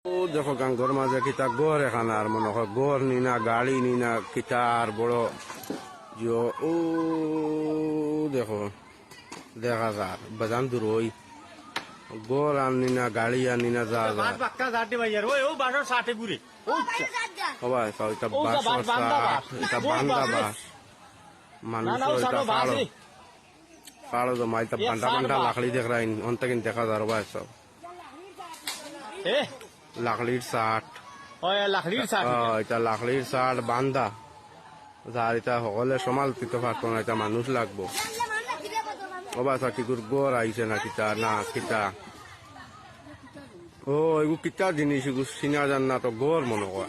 ও দেখো গাঙ্গর মাঝে কিতা গড় এখানে আর মনে হয় গড় নিনা গাড়ি নিনা কিতা আর বড় ও দেখো দেখা যার বাজান দূর ওই গড় আর নিনা গাড়ি আর নিনা যা যা সবাই এটা এটা বান্দা বাস মানুষ কালো জমা এটা বান্ডা বান্ডা লাকড়ি দেখ রাইন অন্ত কিন্তু দেখা যার ভাই সব লাকড়ির শার্ট এটা লাকড়ির শার্ট বান্ধা যার এটা সকলে সমাল দিতে পারতো না এটা মানুষ লাগবো অবাসা কিকুর গড় আইছে না কিতা না কিতা ও এগু কিতা জিনিস এগু চিনা জান না তো গড় মনে কর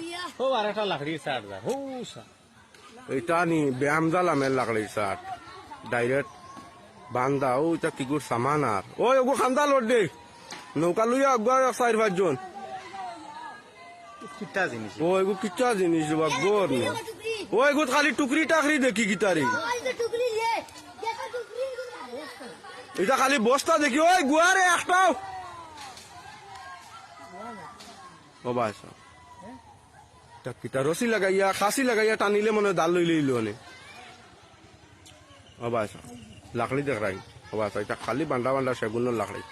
এটা নি ব্যায়াম জালামের লাকড়ির শার্ট ডাইরেক্ট বান্ধা ও এটা কিকুর সামান আর ও এগু খান্দা লোড দে নৌকা লইয়া আগুয়া 4-5 জন ও এগু কিতা জিনিস বা গড় নি ও এগু খালি টুকরি টাকরি দেখি গিতারি এটা খালি বস্তা দেখি ওই গুয়ারে একটাও ও বাসা কিতা রসি লাগাইয়া খাসি লাগাইয়া টানিলে মনে দাল লই লইল অনে ও বাসা লাকড়ি দেখ রাই ও বাসা এটা খালি বান্ডা বান্ডা সেগুন লাকড়ি